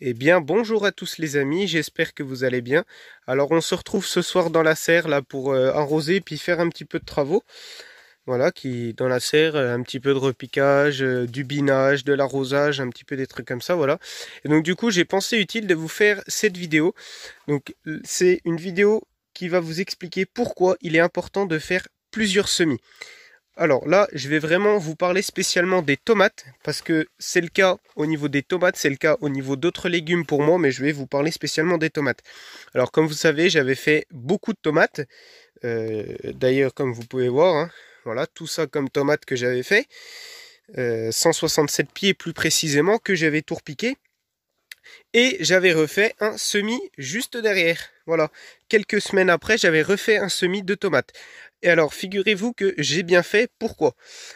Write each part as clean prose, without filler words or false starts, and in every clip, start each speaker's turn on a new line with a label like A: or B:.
A: Eh bien, bonjour à tous les amis, j'espère que vous allez bien. Alors, on se retrouve ce soir dans la serre là pour arroser puis faire un petit peu de travaux. Voilà, qui dans la serre, un petit peu de repiquage, du binage, de l'arrosage, un petit peu des trucs comme ça, voilà. Et donc du coup, j'ai pensé utile de vous faire cette vidéo. Donc, c'est une vidéo qui va vous expliquer pourquoi il est important de faire plusieurs semis. Alors là, je vais vraiment vous parler spécialement des tomates, parce que c'est le cas au niveau des tomates, c'est le cas au niveau d'autres légumes pour moi, mais je vais vous parler spécialement des tomates. Alors comme vous savez, j'avais fait beaucoup de tomates, d'ailleurs comme vous pouvez voir, hein, voilà, tout ça comme tomates que j'avais fait, 167 pieds plus précisément, que j'avais tout repiqué, et j'avais refait un semis juste derrière. Voilà, quelques semaines après, j'avais refait un semis de tomates. Et alors, figurez-vous que j'ai bien fait. Pourquoi?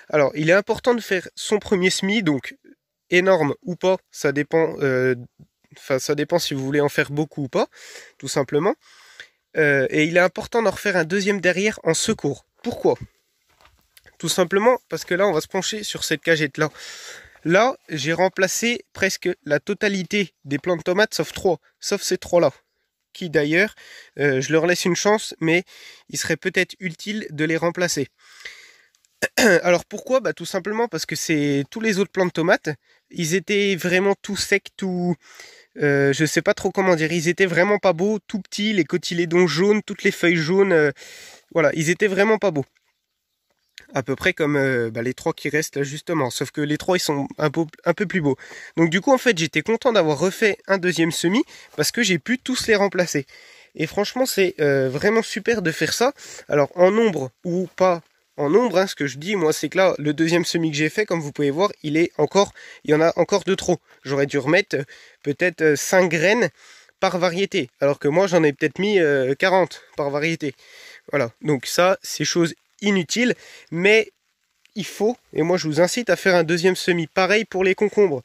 A: Alors, il est important de faire son premier semis, donc énorme ou pas, ça dépend. Enfin, ça dépend si vous voulez en faire beaucoup ou pas, tout simplement. Et il est important d'en refaire un deuxième derrière en secours. Pourquoi? Tout simplement parce que là, on va se pencher sur cette cagette-là. Là, j'ai remplacé presque la totalité des plants de tomates, sauf trois, sauf ces trois-là. Qui d'ailleurs, je leur laisse une chance, mais il serait peut-être utile de les remplacer. Alors pourquoi? Bah tout simplement parce que c'est tous les autres plants de tomates, ils étaient vraiment tout secs, tout, je sais pas trop comment dire, ils étaient vraiment pas beaux, tout petits, les cotylédons jaunes, toutes les feuilles jaunes, voilà, ils étaient vraiment pas beaux. À peu près comme les trois qui restent là justement, sauf que les trois ils sont un peu plus beaux. Donc du coup en fait j'étais content d'avoir refait un deuxième semis parce que j'ai pu tous les remplacer. Et franchement c'est vraiment super de faire ça. Alors en nombre ou pas en nombre, hein, ce que je dis moi c'est que là le deuxième semis que j'ai fait, comme vous pouvez voir, il y en a encore de trop. J'aurais dû remettre peut-être 5 graines par variété, alors que moi j'en ai peut-être mis 40 par variété. Voilà, donc ça c'est chose inutile, mais il faut, et moi je vous incite à faire un deuxième semis. Pareil pour les concombres.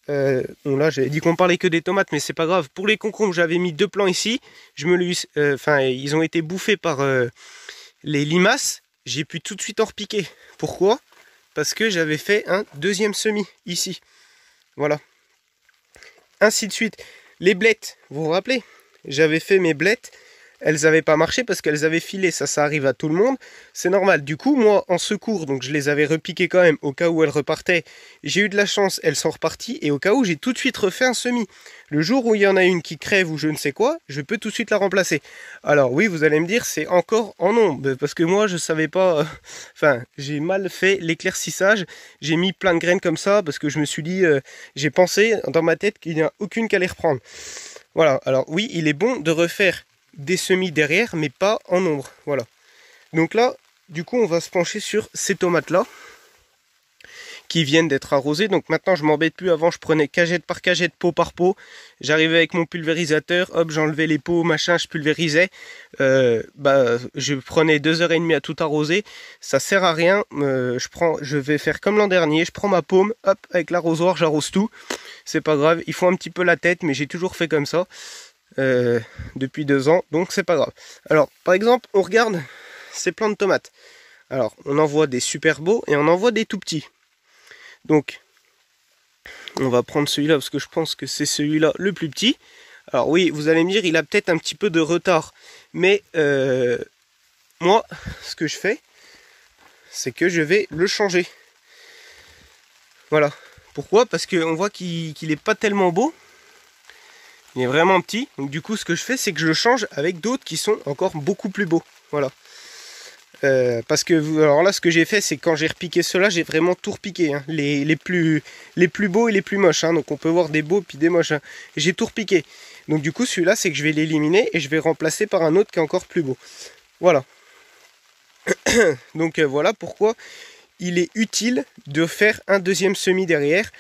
A: Bon là j'avais dit qu'on parlait que des tomates, mais c'est pas grave. Pour les concombres, j'avais mis deux plants ici. Ils ont été bouffés par les limaces. J'ai pu tout de suite en repiquer. Pourquoi? Parce que j'avais fait un deuxième semis ici. Voilà. Ainsi de suite. Les blettes, vous vous rappelez? J'avais fait mes blettes. Elles n'avaient pas marché parce qu'elles avaient filé, ça arrive à tout le monde, c'est normal. Du coup, moi, en secours, donc je les avais repiquées quand même, au cas où elles repartaient. J'ai eu de la chance, elles sont reparties, et au cas où, j'ai tout de suite refait un semis. Le jour où il y en a une qui crève ou je ne sais quoi, je peux tout de suite la remplacer. Alors oui, vous allez me dire, c'est encore en nombre, parce que moi, je savais pas... Enfin, j'ai mal fait l'éclaircissage, j'ai mis plein de graines comme ça, parce que je me suis dit, j'ai pensé dans ma tête qu'il n'y en a aucune qu'à les reprendre. Voilà, alors oui, il est bon de refaire des semis derrière, mais pas en nombre. Voilà. Donc là, du coup, on va se pencher sur ces tomates-là, qui viennent d'être arrosées. Donc maintenant, je m'embête plus. Avant, je prenais cagette par cagette, pot par pot. J'arrivais avec mon pulvérisateur, hop, j'enlevais les pots, machin, je pulvérisais. Je prenais 2h30 à tout arroser. Ça sert à rien. Je vais faire comme l'an dernier. Je prends ma paume, hop, avec l'arrosoir, j'arrose tout. C'est pas grave. Il faut un petit peu la tête, mais j'ai toujours fait comme ça. Depuis 2 ans, donc c'est pas grave. Alors, par exemple, on regarde ces plants de tomates. Alors, on en voit des super beaux et on en voit des tout petits. Donc, on va prendre celui-là parce que je pense que c'est celui-là le plus petit. Alors oui, vous allez me dire, il a peut-être un petit peu de retard. Mais moi, ce que je fais, c'est que je vais le changer. Voilà. Pourquoi? Parce qu'on voit qu'il n'est pas tellement beau. Il est vraiment petit, donc du coup ce que je fais c'est que je le change avec d'autres qui sont encore beaucoup plus beaux. Voilà. Parce que alors là ce que j'ai fait c'est que quand j'ai repiqué ceux-là, j'ai vraiment tout repiqué, hein. Les plus beaux et les plus moches, hein. Donc on peut voir des beaux puis des moches, hein. J'ai tout repiqué. Donc du coup celui-là c'est que je vais l'éliminer et je vais remplacer par un autre qui est encore plus beau. Voilà. Donc voilà pourquoi il est utile de faire un deuxième semis derrière,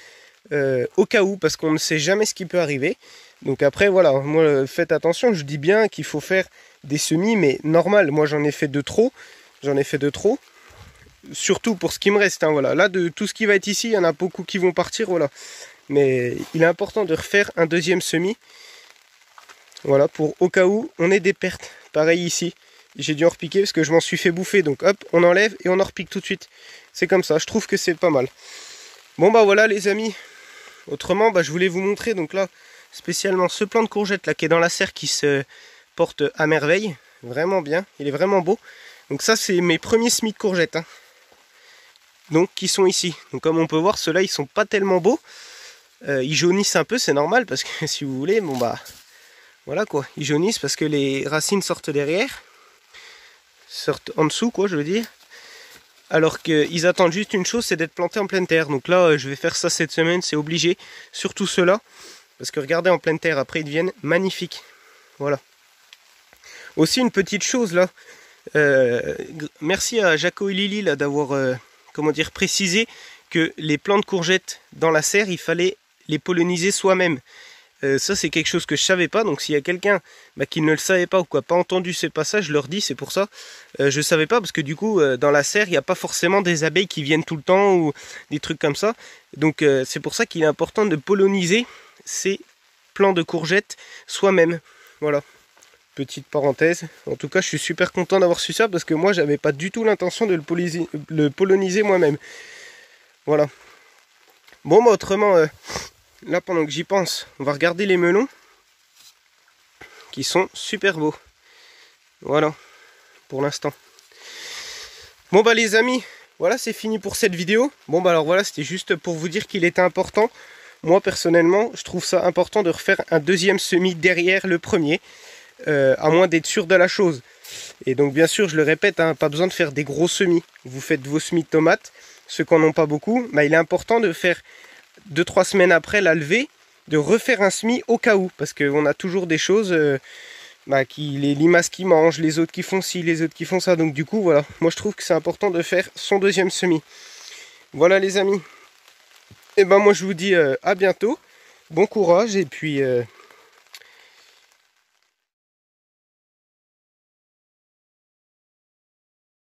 A: au cas où, parce qu'on ne sait jamais ce qui peut arriver. Donc après voilà, moi faites attention, je dis bien qu'il faut faire des semis, mais normal, moi j'en ai fait de trop, surtout pour ce qui me reste, hein, voilà. Là de tout ce qui va être ici, il y en a beaucoup qui vont partir, voilà. Mais il est important de refaire un deuxième semis, voilà, pour au cas où on ait des pertes. Pareil ici, j'ai dû en repiquer parce que je m'en suis fait bouffer, donc hop, on enlève et on en repique tout de suite. C'est comme ça, je trouve que c'est pas mal. Bon bah voilà les amis, Autrement, je voulais vous montrer, donc là, spécialement ce plant de courgettes là qui est dans la serre qui se porte à merveille. Vraiment bien, il est vraiment beau. Donc ça, c'est mes premiers semis de courgettes. Hein. Donc, qui sont ici. Donc comme on peut voir, ceux-là, ils sont pas tellement beaux. Ils jaunissent un peu, c'est normal, parce que si vous voulez, voilà quoi. Ils jaunissent parce que les racines sortent derrière. Sortent en dessous, quoi, je veux dire. Alors qu'ils attendent juste une chose, c'est d'être plantés en pleine terre. Donc là, je vais faire ça cette semaine, c'est obligé. Surtout ceux-là. Parce que regardez, en pleine terre, après, ils deviennent magnifiques. Voilà. Aussi, une petite chose, là. Merci à Jaco et Lily, là, d'avoir, précisé que les plants de courgettes dans la serre, il fallait les polliniser soi-même. Ça, c'est quelque chose que je savais pas. Donc, s'il y a quelqu'un qui ne le savait pas ou qui n'a pas entendu ces passages, je leur dis, c'est pour ça. Je savais pas parce que du coup, dans la serre, il n'y a pas forcément des abeilles qui viennent tout le temps ou des trucs comme ça. Donc, c'est pour ça qu'il est important de polliniser ces plants de courgettes soi-même. Voilà. Petite parenthèse. En tout cas, je suis super content d'avoir su ça parce que moi, j'avais pas du tout l'intention de le polliniser moi-même. Voilà. Bon, autrement... Là, pendant que j'y pense, on va regarder les melons qui sont super beaux. Voilà, pour l'instant. Bon, les amis, voilà, c'est fini pour cette vidéo. Bon, alors voilà, c'était juste pour vous dire qu'il était important. Moi, personnellement, je trouve ça important de refaire un deuxième semis derrière le premier, à moins d'être sûr de la chose. Et donc, bien sûr, je le répète, hein, pas besoin de faire des gros semis. Vous faites vos semis de tomates, ceux qui n'en ont pas beaucoup. Il est important de faire... 2-3 semaines après la levée, de refaire un semis au cas où, parce qu'on a toujours des choses, les limaces qui mangent, les autres qui font ci, les autres qui font ça, donc du coup voilà, moi je trouve que c'est important de faire son deuxième semis. Voilà les amis, et moi je vous dis à bientôt, bon courage, et puis